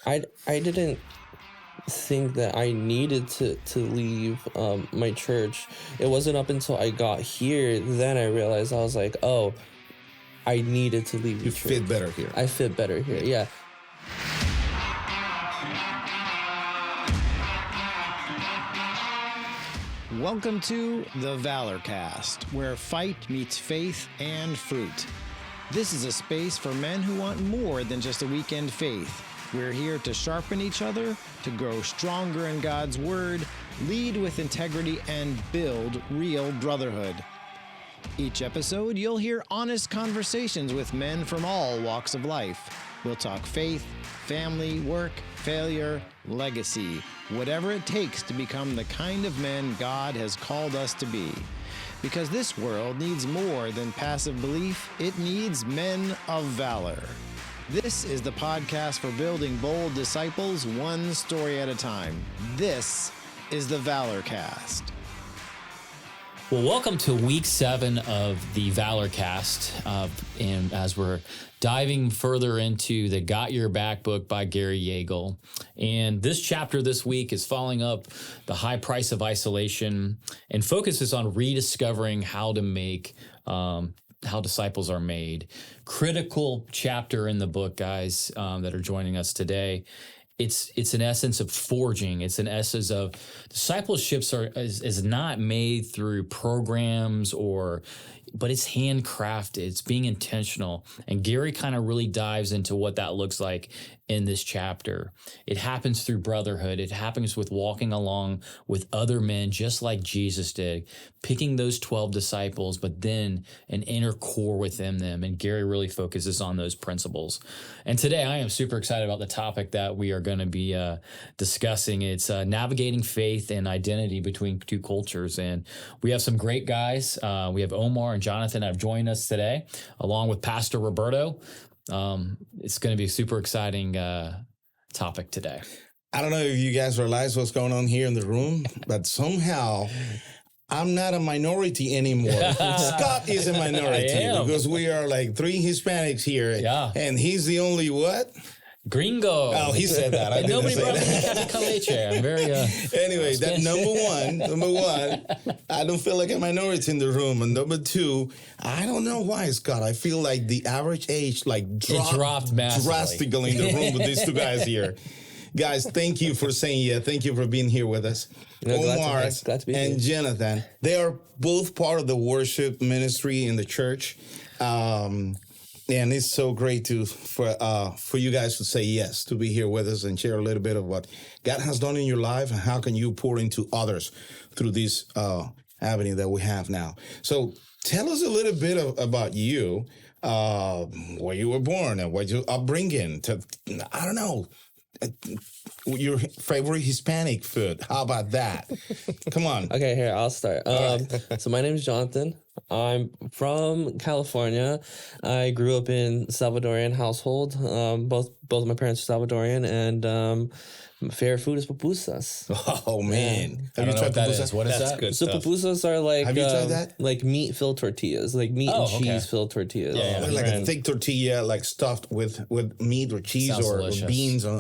I didn't think that I needed to leave my church. It wasn't up until I got here then I realized I was like, oh, I needed to leave. You fit better here. I fit better here. Yeah. Welcome to the Valor Cast, where fight meets faith and fruit. This is a space for men who want more than just a weekend faith. We're here to sharpen each other, to grow stronger in God's Word, lead with integrity, and build real brotherhood. Each episode, you'll hear honest conversations with men from all walks of life. We'll talk faith, family, work, failure, legacy, whatever it takes to become the kind of men God has called us to be. Because this world needs more than passive belief, it needs men of valor. This is the podcast for building bold disciples one story at a time. This is the Valor Cast. Well, welcome to week 7 of the Valor Cast. And as we're diving further into the Got Your Back book by Gary Yeagle. And this chapter this week is following up the high price of isolation and focuses on rediscovering how to make how disciples are made. Critical chapter in the book, guys, that are joining us today. It's an essence of forging. It's an essence of discipleship is not made through programs but it's handcrafted. It's being intentional. And Gary kind of really dives into what that looks like in this chapter. It happens through brotherhood. It happens with walking along with other men, just like Jesus did, picking those 12 disciples, but then an inner core within them. And Gary really focuses on those principles. And today I am super excited about the topic that we are going to be discussing. It's navigating faith and identity between two cultures. And we have some great guys. We have Omar and Jonathan have joined us today, along with Pastor Roberto. It's going to be a super exciting topic today. I don't know if you guys realize what's going on here in the room, but somehow I'm not a minority anymore. Scott is a minority because we are like 3 Hispanics here. Yeah. And he's the only what? Gringo. Oh, he said that. I didn't Nobody say brought that. me I'm very Anyway, that number one, I don't feel like a minority in the room. And number 2, I don't know why, Scott. I feel like the average age dropped massively. drastically in the room with these 2 guys here. Guys, thank you for saying yeah. Thank you for being here with us. Omar glad to be and here. Jonathan, they are both part of the worship ministry in the church. And it's so great for you guys to say yes, to be here with us and share a little bit of what God has done in your life and how can you pour into others through this avenue that we have now. So tell us a little bit about you, where you were born and what your upbringing. I don't know. Your favorite Hispanic food. How about that? Come on. Okay, here, I'll start. So my name is Jonathan. I'm from California. I grew up in Salvadorian household. Both of my parents are Salvadorian, and my favorite food is pupusas. Oh man, I don't know what that is. What is That's that? good So stuff. pupusas are like Have you tried that? like meat-filled tortillas, like meat and okay. cheese-filled tortillas. Yeah. Like a thick tortilla, like stuffed with meat or cheese Sounds or delicious. beans or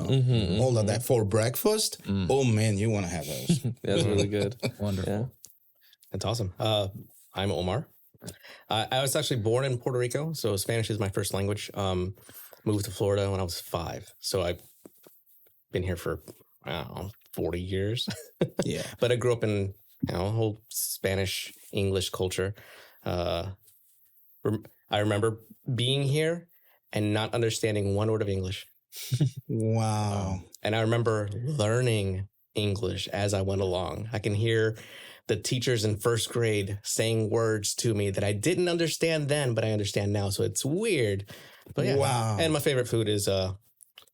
all of that for breakfast. Oh man, you want to have those. That's really good. Wonderful. Yeah. That's awesome. I'm Omar. I was actually born in Puerto Rico, so Spanish is my first language. Moved to Florida when I was 5, so I've been here for 40 years. Yeah. But I grew up in whole Spanish English culture. I remember being here and not understanding one word of English. Wow. And I remember learning English as I went along. I can hear the teachers in first grade saying words to me that I didn't understand then, but I understand now. So it's weird. But yeah. Wow. And my favorite food is, I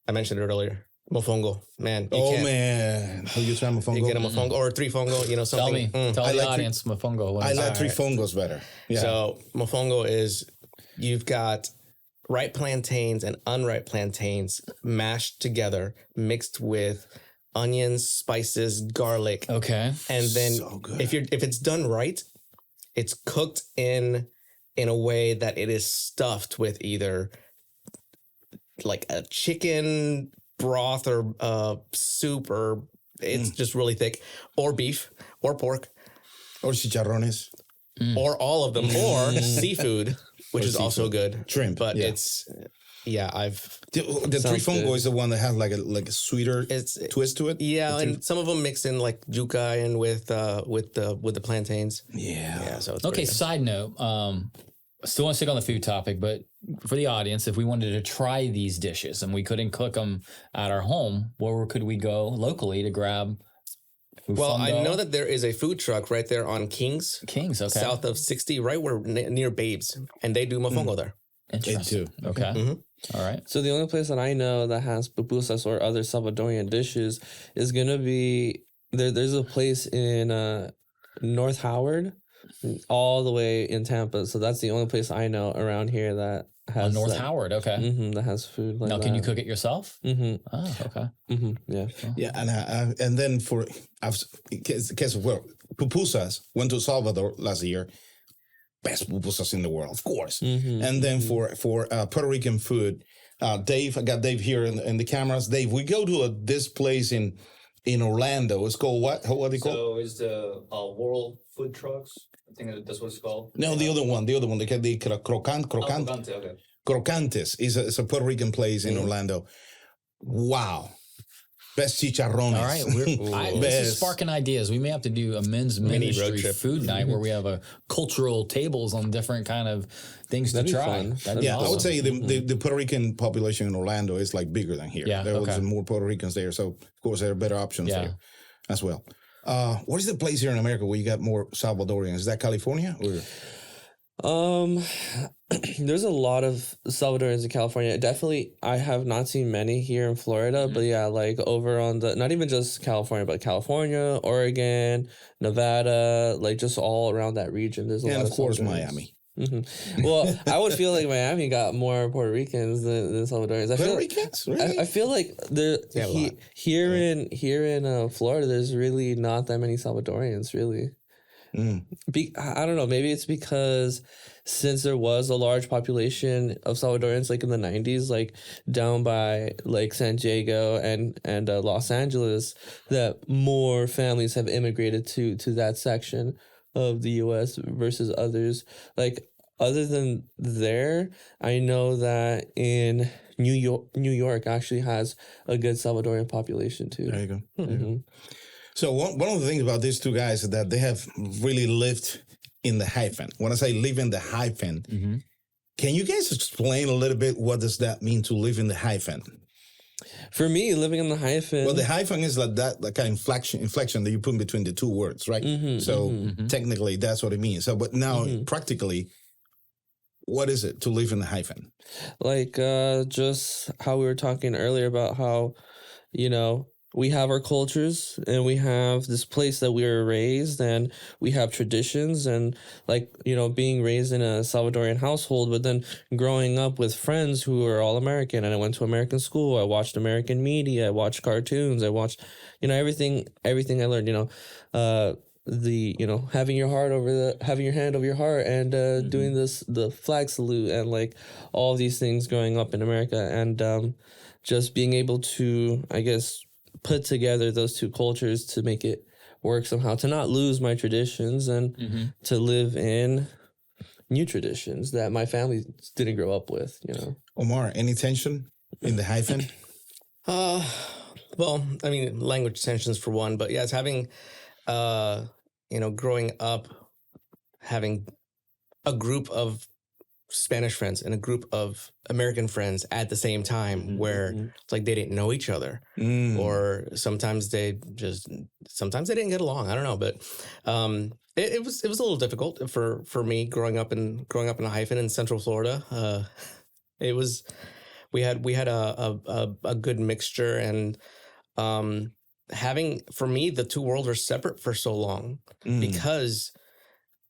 mentioned it earlier, mofongo. Man. Man. Have you tried mofongo? You get a mofongo or 3 fongo, something. Tell I the like audience mofongo. What I is like that? 3 fongos better. Yeah. So mofongo is you've got ripe plantains and unripe plantains mashed together, mixed with onions, spices, garlic. Okay. And then So good. if it's done right, it's cooked in a way that it is stuffed with either like a chicken broth or soup, or it's just really thick, or beef, or pork, Or chicharrones. or all of them, or seafood, which is also good. Shrimp, but yeah. it's I've The trifongo is the one that has like a sweeter twist to it. yeah, and some of them mix in like yuca and with the plantains. Yeah. So it's Okay, pretty good. side note. Still want to stick on the food topic, but for the audience, if we wanted to try these dishes and we couldn't cook them at our home, where could we go locally to grab? Well, I Fundo? know that there is a food truck right there on Kings, Kings, okay. south of 60, right where near Babes, and they do mofongo there. Interesting. too. Okay. Mhm. All right. So the only place that I know that has pupusas or other Salvadorian dishes is gonna be there's a place in North Howard, all the way in Tampa. So that's the only place I know around here that has On North Howard, okay. that has food like Now, that. can you cook it yourself? Mm-hmm. Oh, okay. Mm-hmm. Yeah. Yeah, and then for pupusas went to Salvador last year. Best pupusas in the world, of course. Mm-hmm. And then for Puerto Rican food, Dave, I got Dave here in the cameras. Dave, we go to this place in Orlando. It's called what? What do you call? So is the World Food Trucks? I think that's what it's called. No, the other one. They call the Crocante, okay. Crocantes is a Puerto Rican place in Orlando. Wow. Best chicharrones. All right. This is sparking ideas. We may have to do a men's Mini road ministry trip. food night where we have a cultural tables on different kind of things That'd to be try. fun. That'd be Yeah, I awesome. would say the Puerto Rican population in Orlando is like bigger than here. Yeah, There was okay. more Puerto Ricans there. So, of course, there are better options Yeah. there as well. What is the place here in America where you got more Salvadorians? Is that California? Or? There's a lot of Salvadorians in California. Definitely, I have not seen many here in Florida, but yeah, like over on the, not even just California, but California, Oregon, Nevada, like just all around that region. There's a lot And of course, Salvadorians. Miami. Well, I would feel like Miami got more Puerto Ricans than Salvadorians. I Puerto feel, Ricans? Really? I feel like Yeah, a lot. here in Florida, there's really not that many Salvadorians, really. Mm. I don't know. Maybe it's because since there was a large population of Salvadorians, like in the 90s, like down by like San Diego and Los Angeles, that more families have immigrated to that section of the U.S. versus others. Like other than there, I know that in New York actually has a good Salvadorian population too. There you go. Mhm. So one of the things about these two guys is that they have really lived in the hyphen. When I say live in the hyphen, can you guys explain a little bit what does that mean to live in the hyphen? For me, living in the hyphen. Well, the hyphen is like that kind of inflection that you put in between the two words, right? Technically, that's what it means. So, but now practically, what is it to live in the hyphen? Like just how we were talking earlier about how, we have our cultures and we have this place that we were raised and we have traditions and being raised in a Salvadorian household, but then growing up with friends who are all American, and I went to American school. I watched American media. I watched cartoons. I watched, everything I learned, having your hand over your heart and doing the flag salute and like all these things growing up in America, and just being able to, I guess, put together those two cultures to make it work somehow, to not lose my traditions and to live in new traditions that my family didn't grow up with, Omar, any tension in the hyphen? Well, I mean, language tensions for one, but yeah, it's having, growing up, having a group of Spanish friends and a group of American friends at the same time, where it's like they didn't know each other, or sometimes they didn't get along. I don't know, but it was a little difficult for me growing up in a hyphen in Central Florida. We had a good mixture, and having, for me, the two worlds were separate for so long because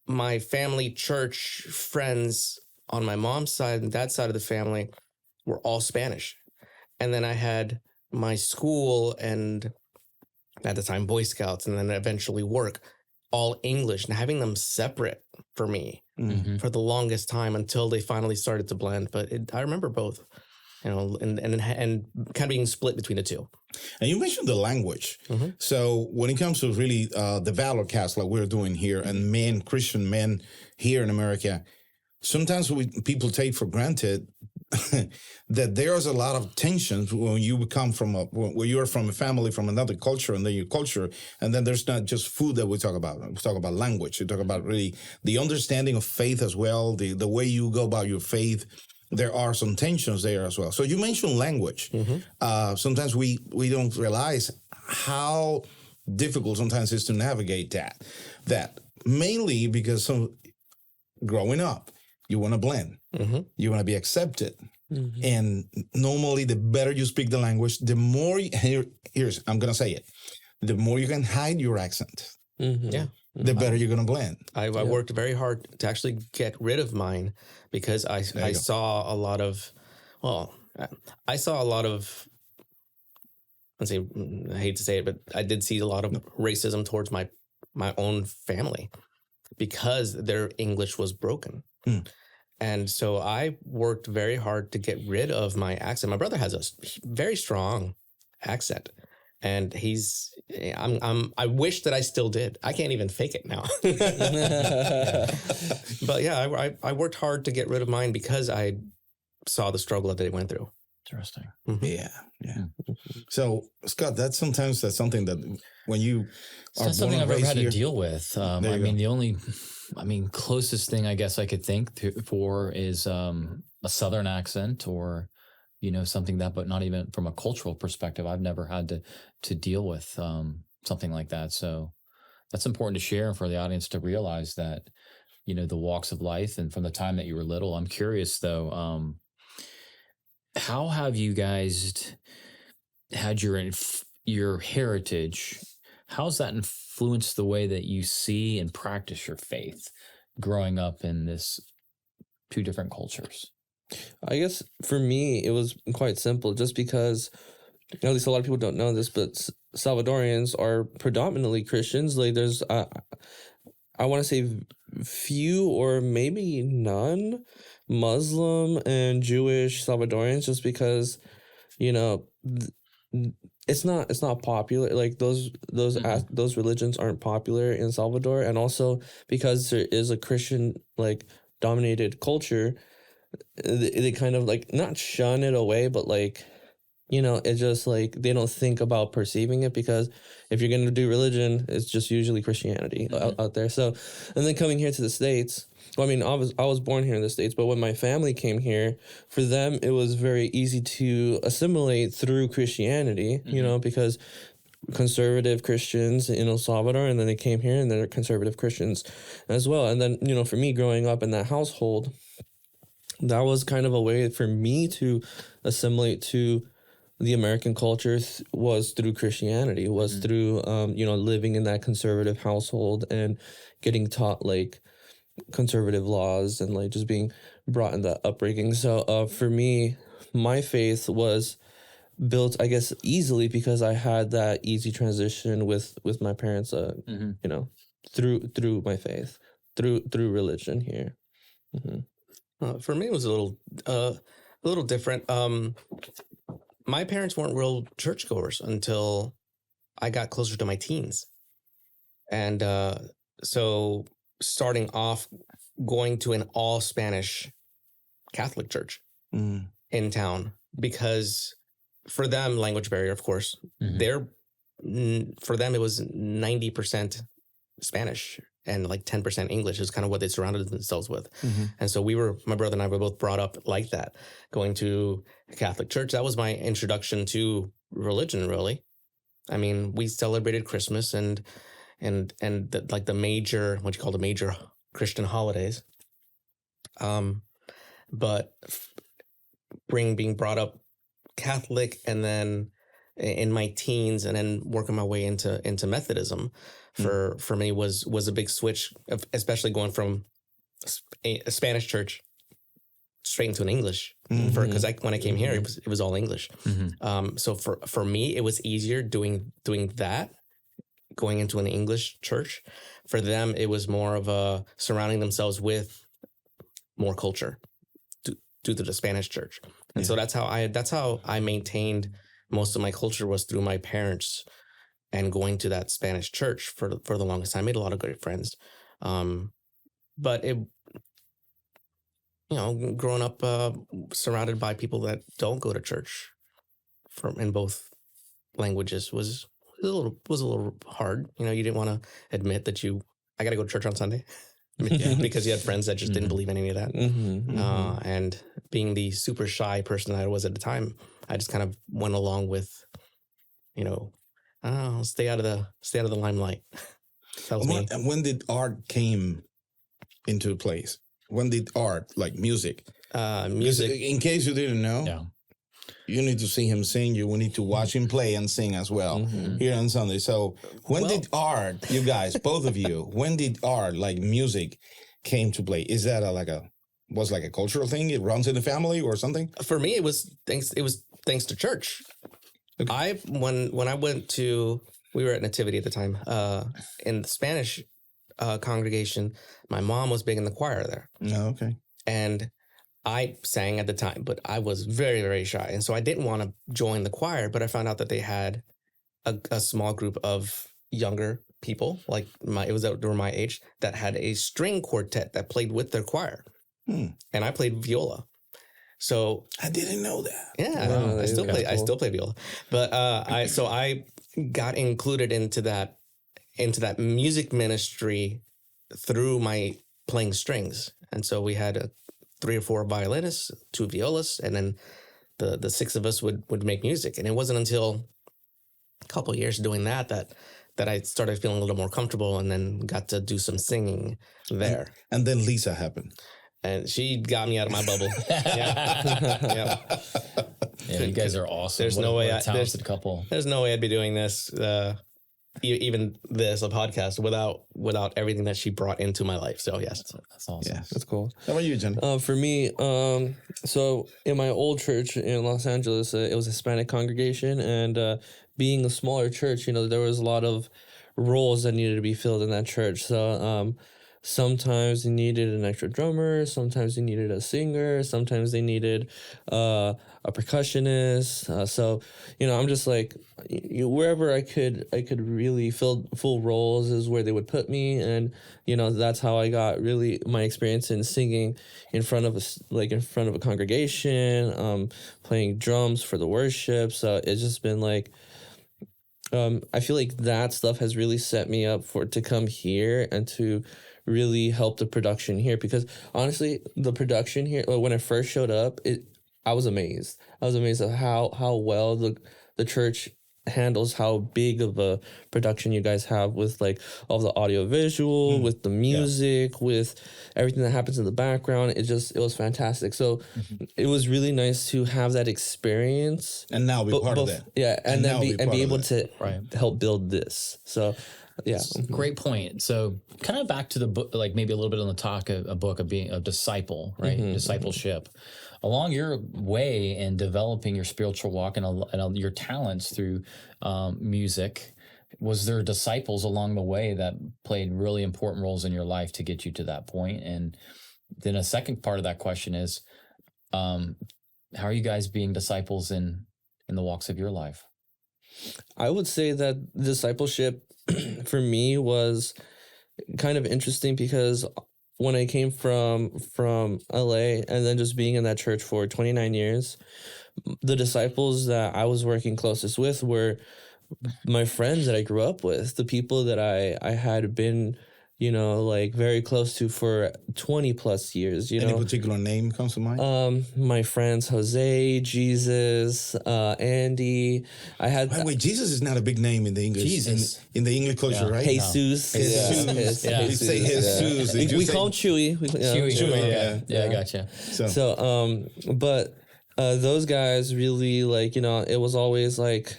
my family church friends on my mom's side and that side of the family were all Spanish. And then I had my school and at the time Boy Scouts and then eventually work, all English, and having them separate for me for the longest time until they finally started to blend. But I remember both. and kind of being split between the two. And you mentioned the language. So when it comes to really the Valor cast like we're doing here, and Christian men here in America, sometimes people take for granted that there's a lot of tensions when you come from where you're from a family from another culture, and then your culture, and then there's not just food that we talk about. We talk about language. We talk about really the understanding of faith as well, the way you go about your faith. There are some tensions there as well. So you mentioned language. Sometimes we don't realize how difficult sometimes it is to navigate that mainly because growing up, you want to blend. You want to be accepted. And normally the better you speak the language, the more, I'm going to say it, the more you can hide your accent. Yeah. The better you're going to blend. I worked very hard to actually get rid of mine because I saw a lot of, I hate to say it, but I did see a lot of racism towards my own family because their English was broken. And so I worked very hard to get rid of my accent. My brother has a very strong accent. And I wish that I still did. I can't even fake it now. But yeah, I worked hard to get rid of mine because I saw the struggle that they went through. Interesting. Yeah. So Scott, that's something that when you it's not something I've ever had to deal with. Closest thing I guess I could think for is a Southern accent or something but not even from a cultural perspective. I've never had to deal with something like that. So that's important to share for the audience to realize that, the walks of life and from the time that you were little. I'm curious though, how have you guys had your heritage? How's that influenced the way that you see and practice your faith growing up in this two different cultures? I guess for me, it was quite simple just because at least a lot of people don't know this, but Salvadorians are predominantly Christians. Like there's, I want to say few or maybe none Muslim and Jewish Salvadorians just because, it's not popular. Like those religions aren't popular in Salvador. And also because there is a Christian like dominated culture, they kind of like not shun it away, but like, it's just like they don't think about perceiving it because if you're going to do religion, it's just usually Christianity out there. So, and then coming here to the States, I was born here in the States, but when my family came here, for them, it was very easy to assimilate through Christianity, because conservative Christians in El Salvador, and then they came here and they're conservative Christians as well. And then, for me growing up in that household, that was kind of a way for me to assimilate to the American culture was through Christianity, was through, living in that conservative household and getting taught like conservative laws and like just being brought in that upbringing. So for me, my faith was built, I guess, easily because I had that easy transition with my parents, through my faith, through religion here. For me, it was a little different. My parents weren't real churchgoers until I got closer to my teens. And so starting off going to an all Spanish Catholic church in town, because for them, language barrier, of course, for them, it was 90% Spanish and like 10% English is kind of what they surrounded themselves with. And so my brother and I were both brought up like that, going to a Catholic church. That was my introduction to religion, really. I mean, we celebrated Christmas and the major, what you call the major Christian holidays. But being brought up Catholic and then in my teens and then working my way into Methodism for me was a big switch, especially going from a Spanish church straight into an English because when I came here it was all English. So for me it was easier doing that, going into an English church. For them it was more of a surrounding themselves with more culture due to the Spanish church. And so that's how I maintained most of my culture, was through my parents and going to that Spanish church for the longest time. I made a lot of great friends. But it, growing up surrounded by people that don't go to church in both languages was a little hard. You didn't want to admit that I got to go to church on Sunday. Because you had friends that just didn't believe in any of that. And being the super shy person that I was at the time, I just kind of went along with, stay out of the limelight. That was me. And when did art came into place? When did art, like music? Music. In case you didn't know, Yeah. you need to see him sing. You will need to watch him play and sing as well here on Sunday. So when did art, you guys, both of you, when did art, like music, came to play? Is that was like a cultural thing? It runs in the family or something? For me, it was thanks to church. Okay. When I went to, we were at Nativity at the time, in the Spanish congregation, my mom was big in the choir there. Oh, okay. And I sang at the time, but I was very, very shy. And so I didn't want to join the choir, but I found out that they had a small group of younger people, like they were my age, that had a string quartet that played with their choir. And I played viola. So I didn't know that. Yeah, Wow, I still play. cool. I still play viola, but I got included into that music ministry through my playing strings, and so we had 3 or 4 violinists, 2 violas, and then the 6 of us would make music. And it wasn't until a couple of years doing that I started feeling a little more comfortable, and then got to do some singing there. And then Lisa happened. And she got me out of my bubble. Yeah. Yeah, you guys are awesome. There's What no a- way what a I- talented couple. There's no way I'd be doing this, even this, a podcast, without everything that she brought into my life. So yes. That's awesome. Yes. That's cool. How about you, Jenny? For me, so in my old church in Los Angeles, it was a Hispanic congregation, and being a smaller church, there was a lot of roles that needed to be filled in that church. So sometimes they needed an extra drummer, sometimes they needed a singer, sometimes they needed a percussionist. So I'm just like, wherever I could really fill full roles is where they would put me, and that's how I got really my experience in singing in front of a congregation, playing drums for the worship. So it's just been like, I feel like that stuff has really set me up to come here and to really help the production here, because honestly, the production here, when I first showed up, I was amazed. I was amazed at how well the church handles how big of a production you guys have with like all the audio visual, with the music, with everything that happens in the background. It was fantastic. So it was really nice to have that experience And now be part of that. Yeah, and then now be be part of able that. to help build this. So yeah. Great point. So kind of back to the book, like maybe a little bit on the a book of being a disciple, right? Discipleship. Along your way in developing your spiritual walk and your talents through music, was there disciples along the way that played really important roles in your life to get you to that point? And then a second part of that question is, how are you guys being disciples in the walks of your life? I would say that discipleship for me was kind of interesting, because when I came from LA and then just being in that church for 29 years, the disciples that I was working closest with were my friends that I grew up with, the people that I had been, like very close to for 20 plus years, Any particular name comes to mind? my friends, Jose, Jesus, Andy. I had By the way, Jesus is not a big name in the English. Jesus. In the English culture, right? Jesus. Jesus. Yeah. We say Jesus. Did you We say- call him Chewy. Chewy, yeah, I gotcha. So, But those guys really, like, it was always like,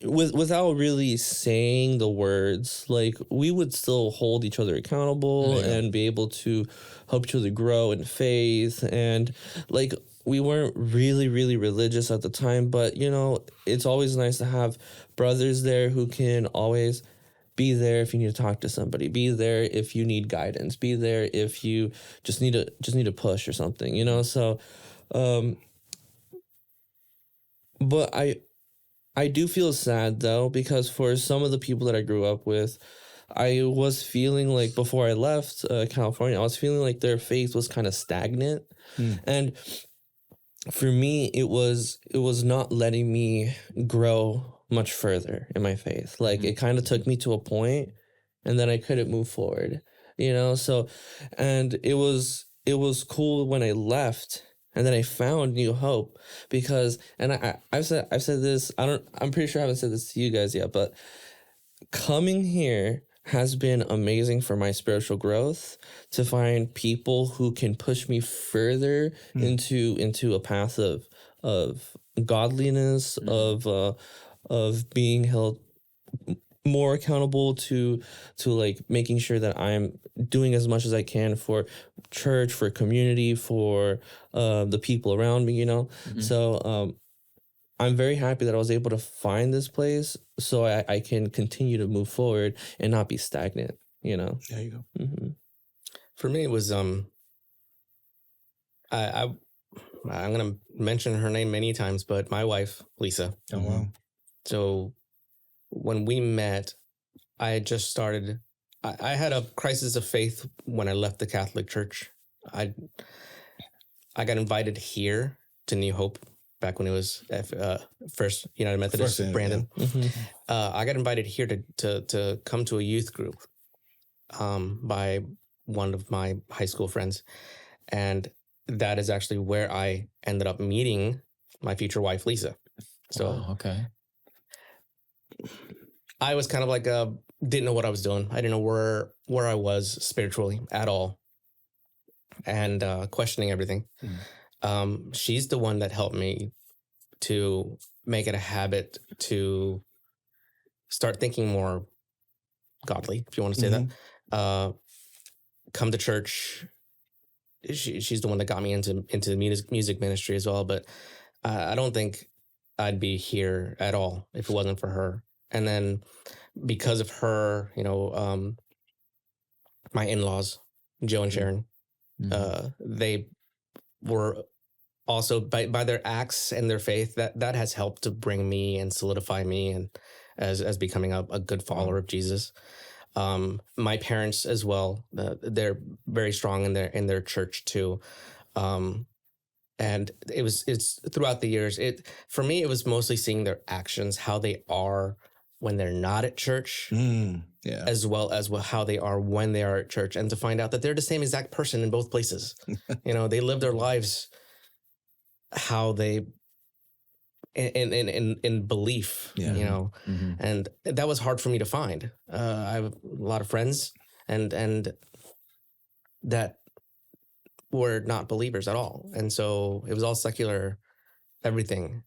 without really saying the words, like, we would still hold each other accountable and be able to help each other grow in faith. And like, we weren't really, really religious at the time, but it's always nice to have brothers there who can always be there if you need to talk to somebody, be there if you need guidance, be there if you just need a push or something, So But I do feel sad though, because for some of the people that I grew up with, I was feeling like before I left California, I was feeling like their faith was kind of stagnant. And for me, it was not letting me grow much further in my faith. Like it kind of took me to a point and then I couldn't move forward, you know? So, and it was cool when I left. And then I found new hope because, and I've said this, I'm pretty sure I haven't said this to you guys yet, but coming here has been amazing for my spiritual growth, to find people who can push me further into a path of godliness, of being held more accountable to like making sure that I'm doing as much as I can for church, for community, for the people around me, you know? So I'm very happy that I was able to find this place so I can continue to move forward and not be stagnant, you know? There you go. For me, it was I'm gonna mention her name many times, but my wife, Lisa. Oh, wow. So when we met, I had just started. I had a crisis of faith when I left the Catholic Church. I got invited here to New Hope back when it was First United Methodist, Brandon. I got invited here to come to a youth group by one of my high school friends, and that is actually where I ended up meeting my future wife, Lisa. So okay. I was kind of like didn't know what I was doing. I didn't know where I was spiritually at all, and questioning everything. She's the one that helped me to make it a habit to start thinking more godly, if you want to say that. Come to church. She's the one that got me into the music ministry as well. But I don't think I'd be here at all if it wasn't for her. And then because of her, you know, my in-laws, Joe and Sharon, they were also by their acts and their faith that has helped to bring me and solidify me and as becoming a good follower of Jesus. My parents as well, they're very strong in their church too. And it's throughout the years, for me, it was mostly seeing their actions, how they are when they're not at church, as well as how they are when they are at church, and to find out that they're the same exact person in both places. You know, they live their lives how they in belief, you know, and that was hard for me to find. I have a lot of friends and that were not believers at all, and so it was all secular, everything,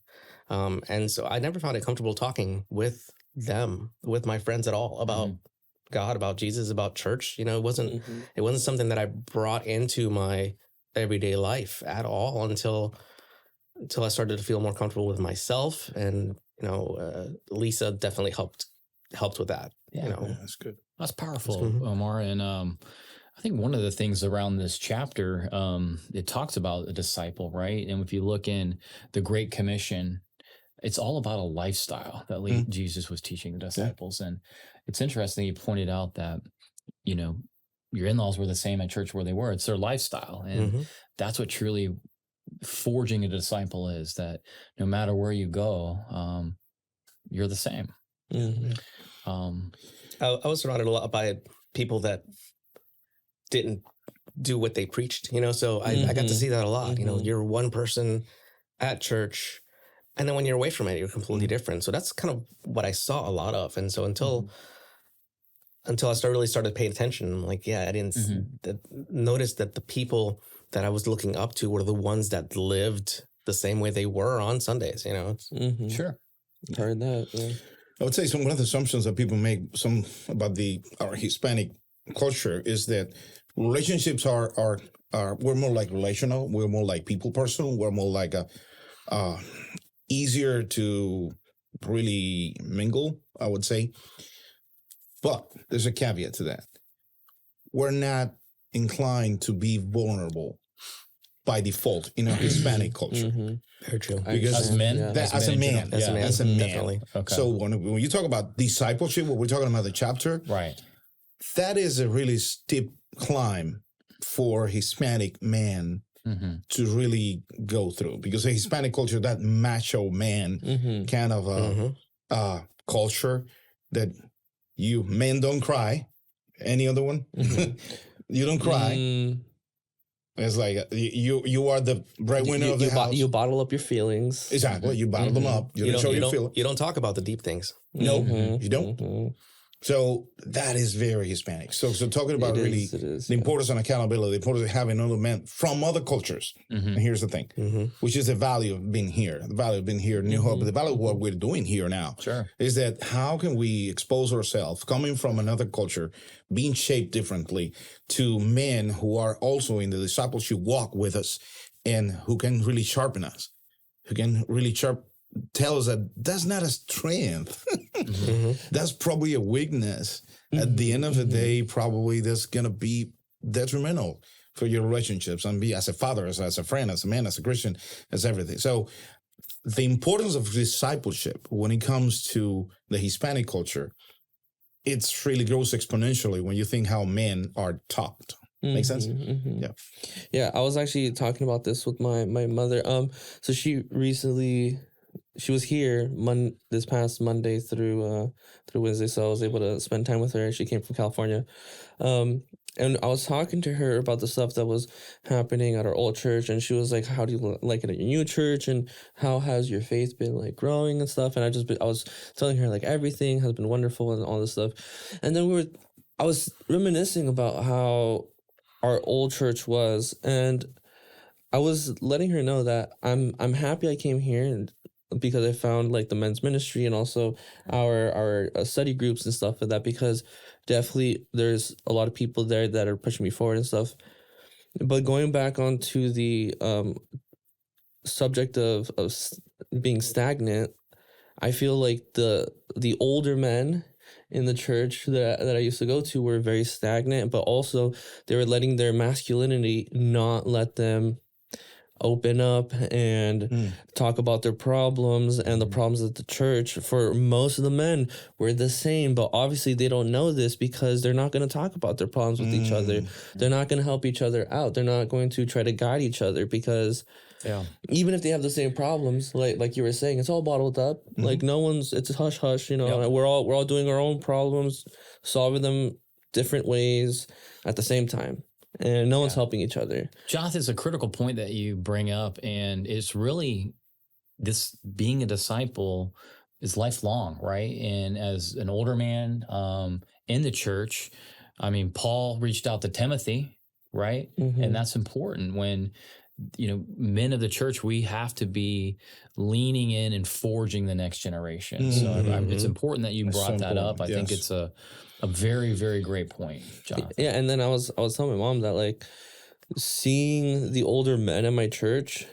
and so I never found it comfortable talking with them, with my friends at all, about God, about Jesus, about church. You know, it wasn't something that I brought into my everyday life at all until I started to feel more comfortable with myself. And, you know, Lisa definitely helped with that. Yeah, you know, that's good. That's powerful, Omar. And I think one of the things around this chapter, it talks about a disciple, right? And if you look in the Great Commission, it's all about a lifestyle that Jesus was teaching the disciples. And it's interesting you pointed out that, you know, your in-laws were the same at church where they were. It's their lifestyle. And that's what truly forging a disciple is, that no matter where you go, you're the same. I was surrounded a lot by people that didn't do what they preached, you know, so I got to see that a lot. You know, you're one person at church, and then when you're away from it, you're completely different. So that's kind of what I saw a lot of. And so until I really started paying attention, I'm like, I didn't notice that the people that I was looking up to were the ones that lived the same way they were on Sundays, you know? Sure. Heard that, yeah. I would say one of the assumptions that people make about our Hispanic culture is that relationships are we're more like relational, we're more like people person, we're more like easier to really mingle, I would say. But there's a caveat to that. We're not inclined to be vulnerable by default in a Hispanic culture. Very true. Because As men? Yeah. as a man, As a man, as a man. definitely. Okay. So when you talk about discipleship, what we're talking about the chapter, Right. that is a really steep climb for Hispanic man Mm-hmm. to really go through, because the Hispanic culture, that macho man kind of culture that you men don't cry. Any other one? You don't cry. It's like you are the breadwinner of the house. You bottle up your feelings. Exactly. You bottle them up. You don't show your feelings. You don't talk about the deep things. No, you don't. So that is very Hispanic. So talking about It really is, the importance of accountability, the importance of having other men from other cultures. And here's the thing, which is the value of being here. The value of being here in New Hope, the value of what we're doing here now. Sure. Is that how can we expose ourselves, coming from another culture, being shaped differently, to men who are also in the discipleship walk with us and who can really sharpen us, who can really tell us that that's not a strength. That's probably a weakness. At the end of the day, probably that's going to be detrimental for your relationships and be as a father, as a friend, as a man, as a Christian, as everything. So the importance of discipleship when it comes to the Hispanic culture, it's really grows exponentially when you think how men are taught. Make sense? Yeah. Yeah, I was actually talking about this with my mother. So she was here this past Monday through Wednesday, so I was able to spend time with her. She came from California, and I was talking to her about the stuff that was happening at our old church, and she was like, "How do you like it at your new church, and how has your faith been like growing and stuff?" And I was telling her like everything has been wonderful and all this stuff, and then I was reminiscing about how our old church was, and I was letting her know that I'm happy I came here, and because I found like the men's ministry and also our study groups and stuff like that, because definitely there's a lot of people there that are pushing me forward and stuff. But going back onto the subject of being stagnant, I feel like the older men in the church that I used to go to were very stagnant, but also they were letting their masculinity not let them open up and talk about their problems, and the problems of the church for most of the men were the same, but obviously they don't know this because they're not going to talk about their problems with each other. They're not going to help each other out. They're not going to try to guide each other, because even if they have the same problems, like you were saying, it's all bottled up. Like it's hush hush, and we're all doing our own problems, solving them different ways at the same time. And no one's helping each other. Jonathan, it's a critical point that you bring up, and it's really this being a disciple is lifelong, right? And as an older man in the church, I mean, Paul reached out to Timothy, right? And that's important when, men of the church, we have to be leaning in and forging the next generation. So it's important that you brought that up. I think it's a very, very great point, Jonathan. Yeah, and then I was telling my mom that like seeing the older men in my church,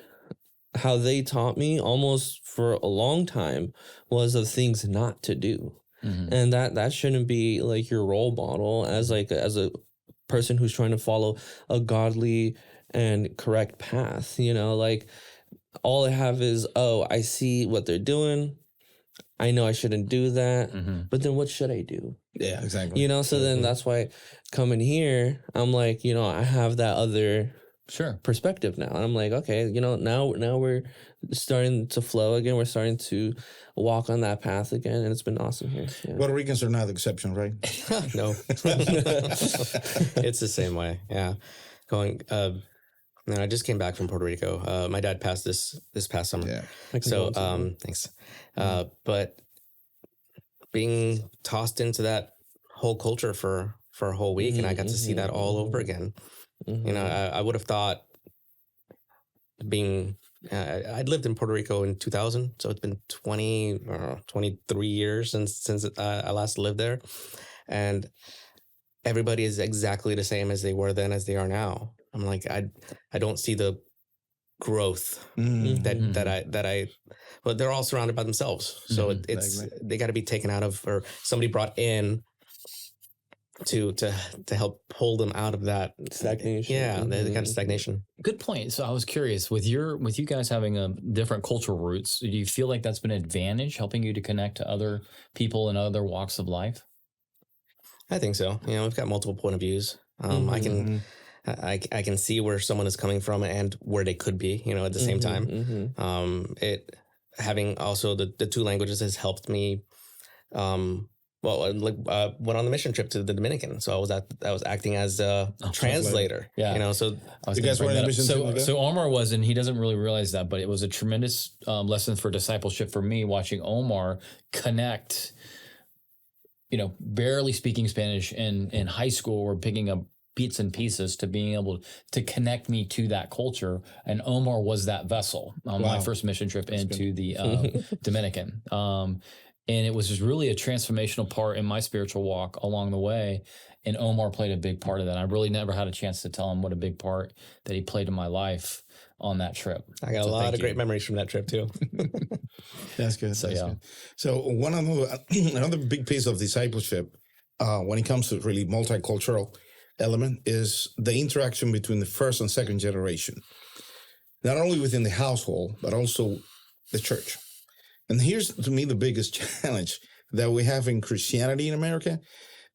how they taught me almost for a long time was of things not to do. And that shouldn't be like your role model as a person who's trying to follow a godly and correct path. Like all I have is, I see what they're doing, I know I shouldn't do that, but then what should I do? Yeah, exactly. So then that's why coming here, I'm like, I have that other perspective now. And I'm like, okay, now we're starting to flow again. We're starting to walk on that path again. And it's been awesome here. Yeah. Puerto Ricans are not the exception, right? No. It's the same way. Yeah. I just came back from Puerto Rico. My dad passed this past summer. Yeah. So, thanks. But being tossed into that whole culture for a whole week, and I got to see that all over again. I would have thought I'd lived in Puerto Rico in 2000, so it's been 23 years since I last lived there, and everybody is exactly the same as they were then as they are now. I'm like, I don't see the growth but they're all surrounded by themselves. So it's they got to be taken out of, or somebody brought in to help pull them out of that Stagnation. Yeah, the kind of stagnation. Good point. So I was curious with you guys having a different cultural roots. Do you feel like that's been an advantage, helping you to connect to other people in other walks of life? I think so. We've got multiple point of views. I can see where someone is coming from and where they could be. At the same time. It having also the two languages has helped me. Went on the mission trip to the Dominican, so I was acting as a translator. Yeah, So you guys were on a mission trip. So Omar was, and he doesn't really realize that, but it was a tremendous lesson for discipleship for me watching Omar connect. Barely speaking Spanish in high school or picking up bits and pieces to being able to connect me to that culture. And Omar was that vessel on my first mission trip into the Dominican. And it was just really a transformational part in my spiritual walk along the way. And Omar played a big part of that. I really never had a chance to tell him what a big part that he played in my life on that trip. I got a lot of great memories from that trip too. That's good. Good. So another big piece of discipleship when it comes to really multicultural element is the interaction between the first and second generation, not only within the household, but also the church. And here's, to me, the biggest challenge that we have in Christianity in America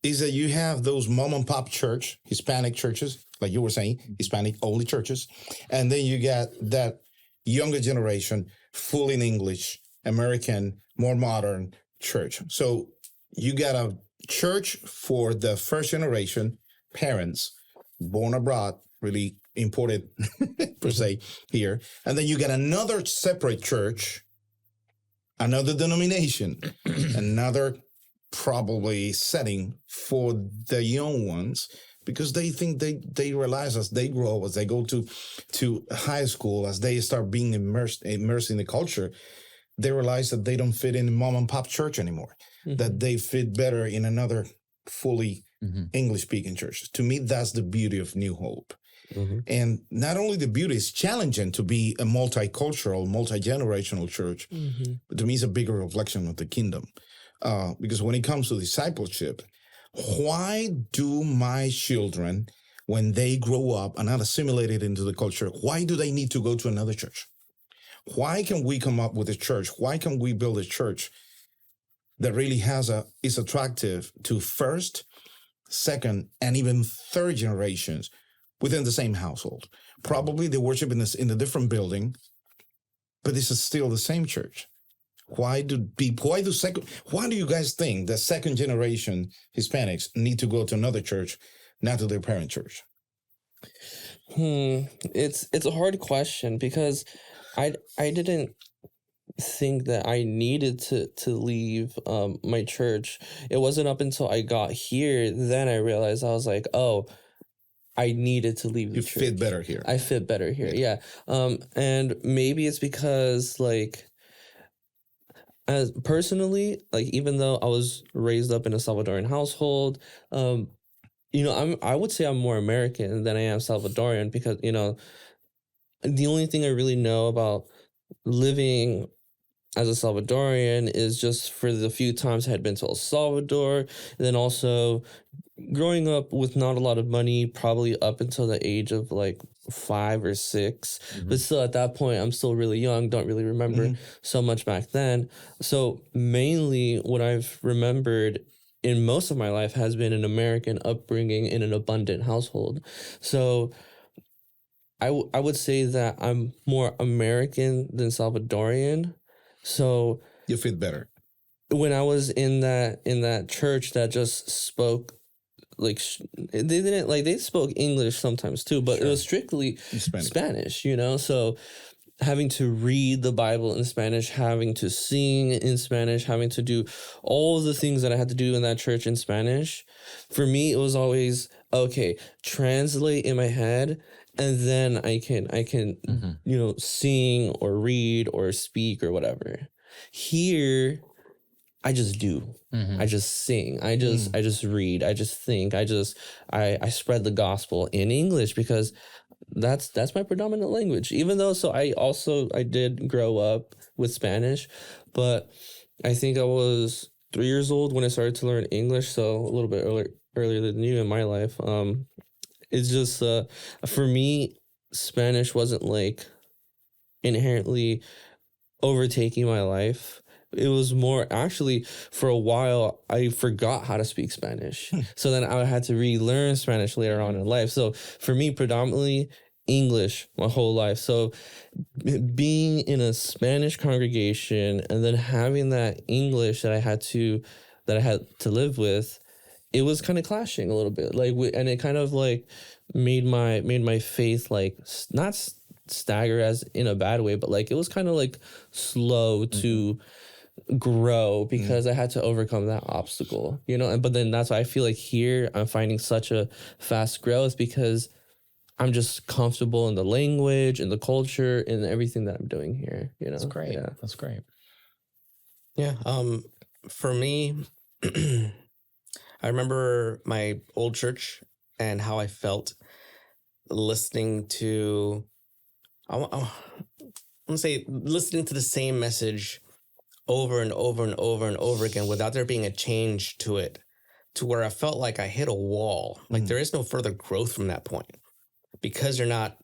is that you have those mom and pop church, Hispanic churches, like you were saying, Hispanic only churches. And then you got that younger generation, full in English, American, more modern church. So you got a church for the first generation, parents born abroad, really imported per se here. And then you got another separate church, another denomination, another probably setting for the young ones, because they think they realize as they grow, as they go to high school, as they start being immersed in the culture, they realize that they don't fit in mom and pop church anymore, that they fit better in another fully English speaking church. To me, that's the beauty of New Hope. And not only the beauty, it's challenging to be a multicultural, multi-generational church, but to me, it's a bigger reflection of the kingdom. Because when it comes to discipleship, why do my children, when they grow up and are assimilated into the culture, why do they need to go to another church? Why can we come up with a church? Why can we build a church that really is attractive to first, second, and even third generations within the same household? Probably they worship in a different building, but this is still the same church. Why do you guys think that second generation Hispanics need to go to another church, not to their parent church? It's a hard question, because I didn't think that I needed to leave my church. It wasn't up until I got here, then I realized, I was like, oh, I needed to leave the church. You fit better here. I fit better here, yeah. And maybe it's because, like, as personally, like, even though I was raised up in a Salvadorian household, I would say I'm more American than I am Salvadorian, because, the only thing I really know about living as a Salvadorian is just for the few times I had been to El Salvador, and then also growing up with not a lot of money, probably up until the age of like 5 or 6. But still, at that point, I'm still really young, don't really remember so much back then. So mainly what I've remembered in most of my life has been an American upbringing in an abundant household. So I would say that I'm more American than Salvadorian. So you fit better. When I was in that church that just spoke, like, they spoke English sometimes too, but it was strictly Spanish, so having to read the Bible in Spanish, having to sing in Spanish, having to do all the things that I had to do in that church in Spanish, for me, it was always, okay, translate in my head, and then I can sing or read or speak or whatever. Here, I just do. I just sing. I just read. I just think. I spread the gospel in English, because that's my predominant language. Even though, I did grow up with Spanish, but I think I was 3 years old when I started to learn English, so a little bit earlier than you in my life. It's just for me, Spanish wasn't like inherently overtaking my life. It was more actually for a while I forgot how to speak Spanish. So then I had to relearn Spanish later on in life. So for me, predominantly English my whole life. So being in a Spanish congregation and then having that English that I had to live with, it was kind of clashing a little bit. Like and it kind of like made my faith like not stagger as in a bad way, but like it was kind of like slow to grow because I had to overcome that obstacle, you know. And but then that's why I feel like here I'm finding such a fast growth because I'm just comfortable in the language and the culture and everything that I'm doing here, you know. That's great. Yeah. That's great. Yeah. For me, I remember my old church and how I felt listening to, I want to say listening to the same message over and over and over and over again without there being a change to it, to where I felt like I hit a wall. Like there is no further growth from that point because you're not,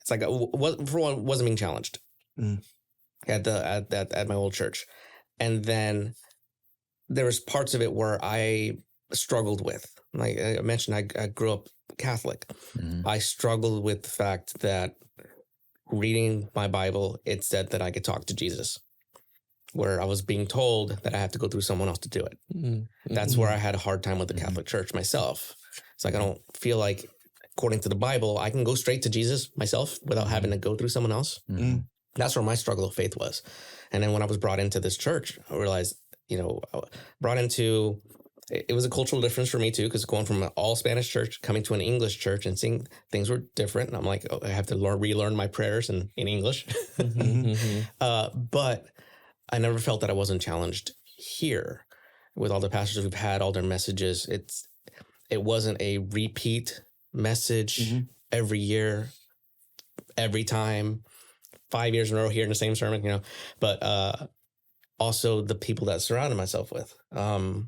it's like, for one, wasn't being challenged at my old church. And then there was parts of it where I struggled with. Like I mentioned, I grew up Catholic. I struggled with the fact that reading my Bible, it said that I could talk to Jesus, where I was being told that I had to go through someone else to do it. That's where I had a hard time with the Catholic Church myself. It's like, I don't feel like, according to the Bible, I can go straight to Jesus myself without having to go through someone else. That's where my struggle of faith was. And then when I was brought into this church, I realized, brought into, it was a cultural difference for me too, because going from an all Spanish church coming to an English church and seeing things were different. And I'm like, I have to relearn my prayers in English. But I never felt that I wasn't challenged here with all the pastors we've had, all their messages. It wasn't a repeat message every year, every time, 5 years in a row here in the same sermon, but also the people that I surrounded myself with. I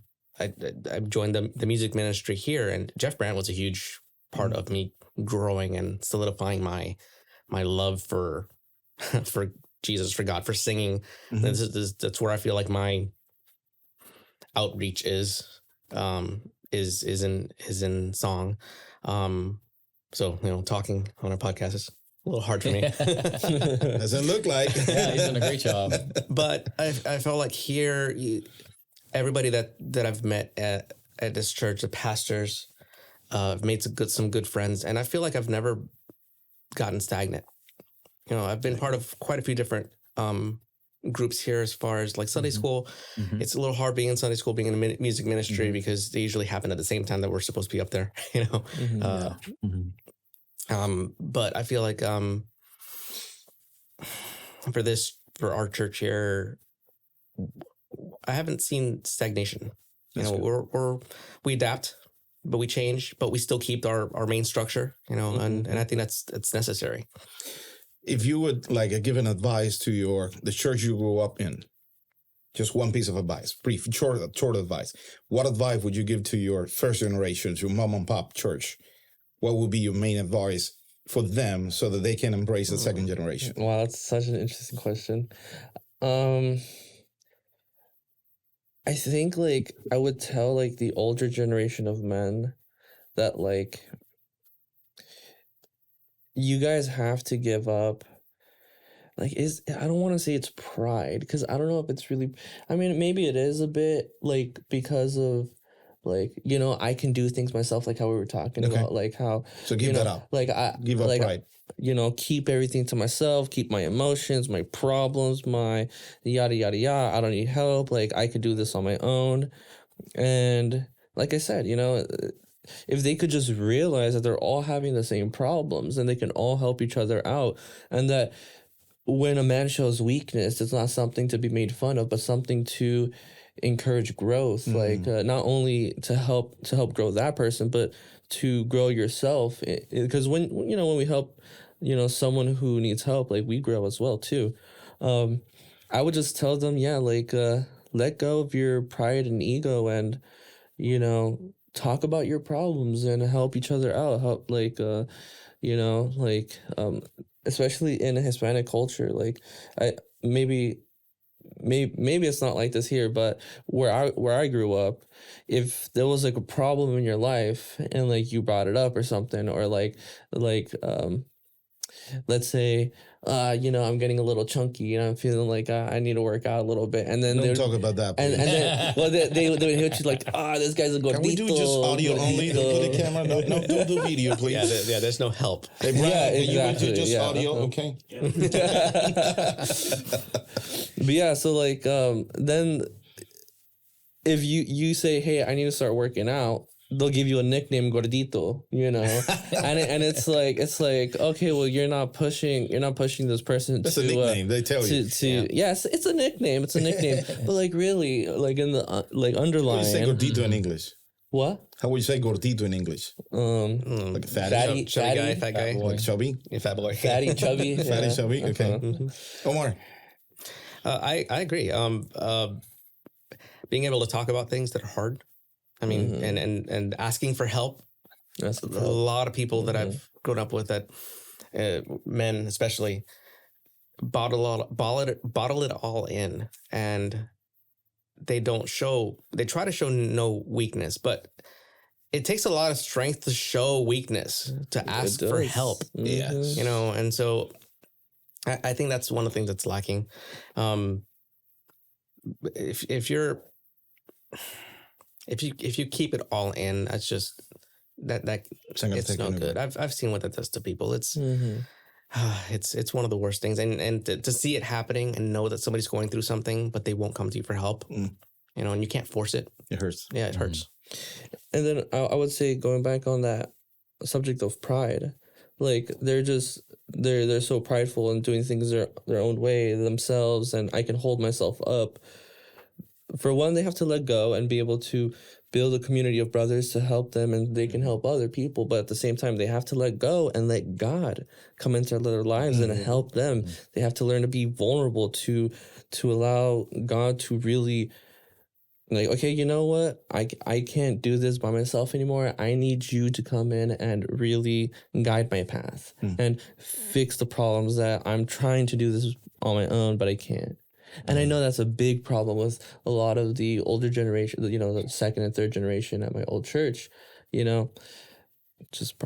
joined the music ministry here, and Jeff Brandt was a huge part of me growing and solidifying my love for Jesus, for God, for singing. That's where I feel like my outreach is in song. So talking on a podcast is a little hard for me. Doesn't look like. Yeah, he's done a great job. But I felt like here, everybody that I've met at this church, the pastors, I've made some good friends, and I feel like I've never gotten stagnant. I've been part of quite a few different groups here as far as like Sunday school. It's a little hard being in Sunday school, being in the music ministry, because they usually happen at the same time that we're supposed to be up there, But I feel like for our church here, I haven't seen stagnation. We adapt, but we change, but we still keep our main structure, and I think that's necessary. If you would give an advice to the church you grew up in, just one piece of advice, brief, short advice. What advice would you give to your first generation, your mom and pop church? What would be your main advice for them so that they can embrace the second generation? Wow, that's such an interesting question. I think I would tell the older generation of men that you guys have to give up. I don't want to say it's pride, because I don't know if it's really, I mean, maybe it is a bit because of I can do things myself, how we were talking about, how. So give that up. Give up pride. Keep everything to myself, keep my emotions, my problems, my yada, yada, yada. I don't need help. I could do this on my own. And like I said, if they could just realize that they're all having the same problems and they can all help each other out, and that when a man shows weakness, it's not something to be made fun of, but something to encourage growth, not only to help grow that person, but to grow yourself. Because when we help, someone who needs help, we grow as well too. I would just tell them, let go of your pride and ego, and you know, talk about your problems and help each other out. Help, like, you know, like, especially in a Hispanic culture, like, maybe it's not like this here, but where I grew up, if there was like a problem in your life and like you brought it up or something, or like let's say, you know, I'm getting a little chunky and I'm feeling like I need to work out a little bit, and then Don't they're talk about that, and please. then well they would hit you like, this guy's a gordito. Can we do just audio only? Don't put the gordito. camera. No, don't do video, please. There's no help. Hey, Brian, Yeah, can you exactly, do just yeah. audio? Okay. But yeah, so like then if you say, hey, I need to start working out, they'll give you a nickname, gordito, you know, and it's like okay, well, you're not pushing this person. That's to a nickname. They tell you. Yes, it's a nickname, but like really, like in the like How would underlying. you say gordito in English? What? How would you say gordito in English? Like a fatty? Chubby guy, fat guy, Like chubby? yeah, fat boy, Fatty, chubby, Fatty, yeah. chubby? Okay. Omar. I agree. Being able to talk about things that are hard. I mean, and asking for help. That's the A problem. lot of people that I've grown up with, that men especially, bottle it all in, and they try to show no weakness, but it takes a lot of strength to show weakness, to ask for does. help. Yes. You know, and so I think that's one of the things that's lacking. If you keep it all in, that's just that It's not gonna it's take no anywhere. good. I've seen what that does to people. It's Mhm. it's one of the worst things, and to see it happening and know that somebody's going through something, but they won't come to you for help. You know, and you can't force it. It hurts. Yeah, it hurts. And then I would say, going back on that subject of pride, like they're so prideful and doing things their own way themselves, and I can hold myself up. For one, they have to let go and be able to build a community of brothers to help them, and they can help other people. But at the same time, they have to let go and let God come into their lives and help them. They have to learn to be vulnerable, to allow God to really, like, okay, you know what? I can't do this by myself anymore. I need you to come in and really guide my path and fix the problems that I'm trying to do this on my own, but I can't. And I know that's a big problem with a lot of the older generation, you know, the second and third generation at my old church, you know, just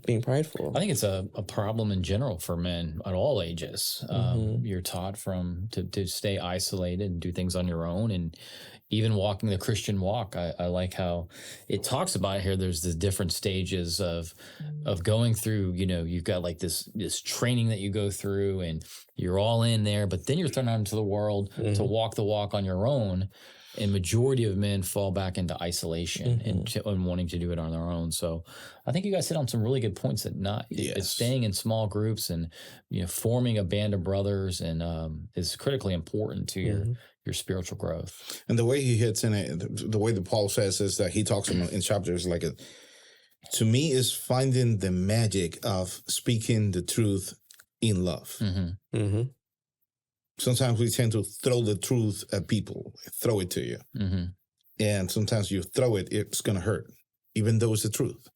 being prideful. I think it's a problem in general for men at all ages. You're taught to stay isolated and do things on your own, and even walking the Christian walk. I like how it talks about here. There's the different stages of going through. You know, you've got like this training that you go through, and you're all in there, but then you're thrown out into the world to walk the walk on your own. And majority of men fall back into isolation and wanting to do it on their own. So I think you guys hit on some really good points, that it's staying in small groups and, you know, forming a band of brothers and is critically important to your spiritual growth. And the way he hits in it, the way that Paul says is that he talks in chapters like it, to me, is finding the magic of speaking the truth in love. Sometimes we tend to throw the truth at people, throw it to you. And sometimes you throw it, it's going to hurt, even though it's the truth.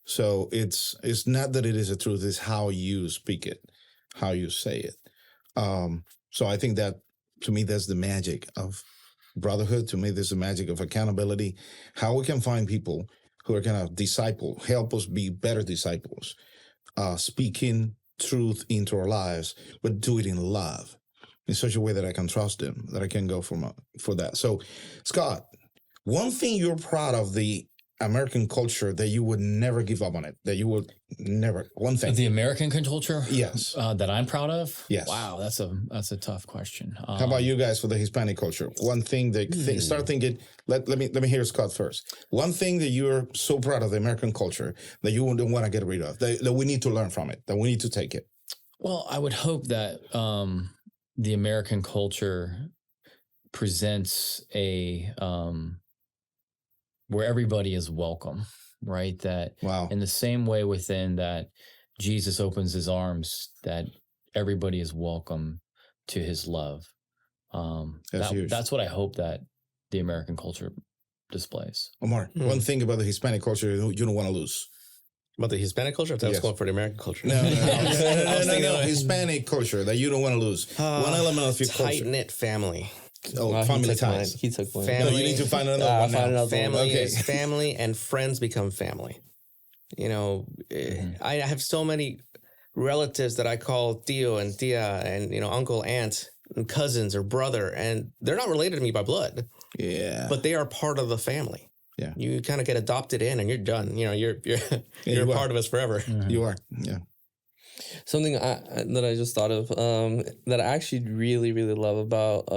So it's not that it is the truth, it's how you speak it, how you say it. So I think that, to me, that's the magic of brotherhood. To me, there's the magic of accountability, how we can find people who are going to help us be better disciples, speaking truth into our lives, but do it in love, in such a way that I can trust them, that I can go for that. So, Scott, one thing you're proud of the American culture that you would never give up on it, that you would never, one thing. The American culture? Yes. That I'm proud of? Yes. Wow, that's a tough question. How about you guys for the Hispanic culture? One thing that start thinking, let me hear Scott first. One thing that you're so proud of the American culture that you don't want to get rid of, that we need to learn from it, that we need to take it. Well, I would hope that the American culture presents a where everybody is welcome, right? That in the same way within that Jesus opens his arms, that everybody is welcome to his love. That's huge. That's what I hope that the American culture displays. Omar, one thing about the Hispanic culture you don't want to lose. About the Hispanic culture? I thought I was Yes. going for the American culture. No, thinking of- Hispanic culture that you don't want to lose. One element of your culture. Tight-knit family. Oh, family ties. He took mine. Family. No, you need to find another I'll one find now. another one. Family Okay. is family, and friends become family. You know, I have so many relatives that I call Tio and Tia and, uncle, aunt, and cousins or brother, and they're not related to me by blood, Yeah. but they are part of the family. Yeah. You kind of get adopted in and you're done. You're you a are. part of us forever. You are. Yeah. Something that I just thought of that I actually really, really love about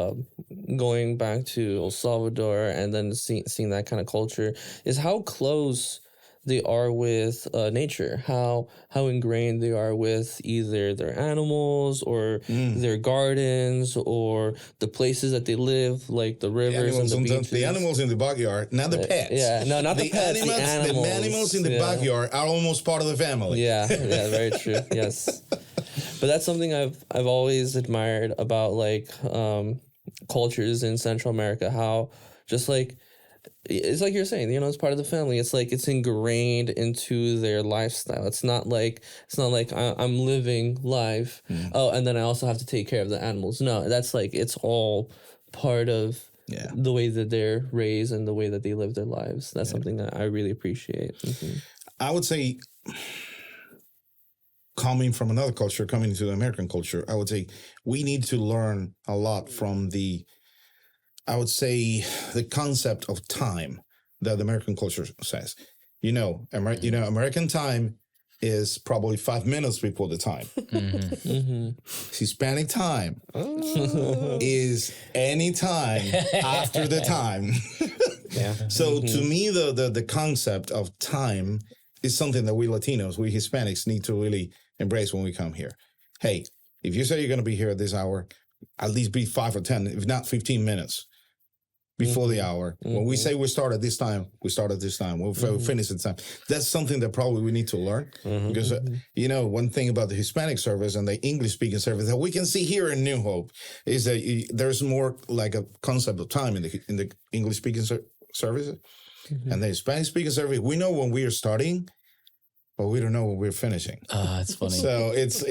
going back to El Salvador and then seeing that kind of culture is how close they are with nature, how ingrained they are with either their animals or their gardens or the places that they live, like the rivers and the beaches. The animals in the backyard, not the pets. Yeah, no, not the pets, the animals. The animals in the Yeah. backyard are almost part of the family. Yeah, very true. Yes, but that's something I've always admired about like cultures in Central America. How just like it's like you're saying, it's part of the family. It's like it's ingrained into their lifestyle. It's not like I'm living life. Oh, and then I also have to take care of the animals. No, that's like it's all part of Yeah. the way that they're raised and the way that they live their lives. That's something that I really appreciate. Mhm. I would say, coming from another culture, coming into the American culture, I would say we need to learn a lot from the concept of time that the American culture says. American time is probably 5 minutes before the time. Hispanic time is any time after the time. Yeah. So to me, the concept of time is something that we Latinos, we Hispanics need to really embrace when we come here. Hey, if you say you're going to be here at this hour, at least be 5 or 10, if not 15 minutes before the hour. When we say we start at this time, we start at this time. We'll finish at this time. That's something that probably we need to learn because, one thing about the Hispanic service and the English-speaking service that we can see here in New Hope is that there's more like a concept of time in the English-speaking services. And the Hispanic-speaking service, we know when we are starting, but we don't know when we're finishing. That's funny. So it's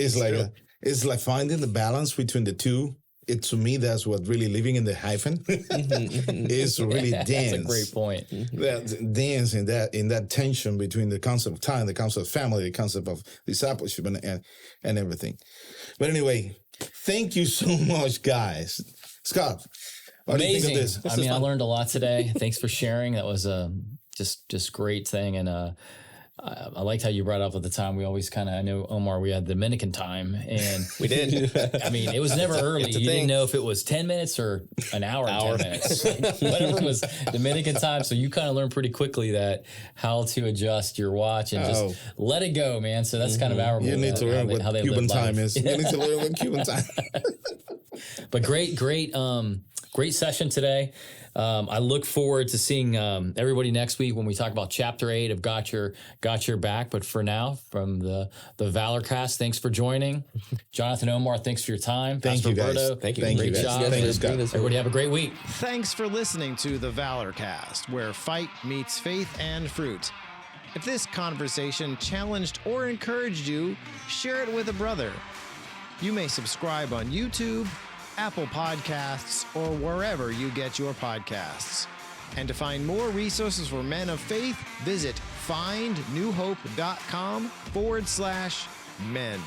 like finding the balance between the two. To me, that's what really living in the hyphen is to really dance. That's a great point. That dance in that tension between the concept of time, the concept of family, the concept of discipleship, and everything. But anyway, thank you so much, guys. Scott, what do you think of this? I learned a lot today. Thanks for sharing. That was a just great thing. And I liked how you brought up at the time. We always I know, Omar, we had Dominican time, and We did. I mean, it was never early. You didn't know if it was 10 minutes or an hour and 10 minutes. Whatever was Dominican time. So you kind of learned pretty quickly that how to adjust your watch and just let it go, man. So that's kind of our You need to learn what Cuban time is. You need to learn what Cuban time. But great session today. I look forward to seeing everybody next week when we talk about Chapter 8 of Got Your Back. But for now, from the Valor Cast, thanks for joining. Jonathan, Omar, thanks for your time. Thank you, guys. Roberto, Thank you. Thank Great you, guys. job. Thank you, Scott. Everybody have a great week. Thanks for listening to the Valor Cast, where fight meets faith and fruit. If this conversation challenged or encouraged you, share it with a brother. You may subscribe on YouTube, Apple Podcasts, or wherever you get your podcasts. And to find more resources for men of faith, visit findnewhope.com/men.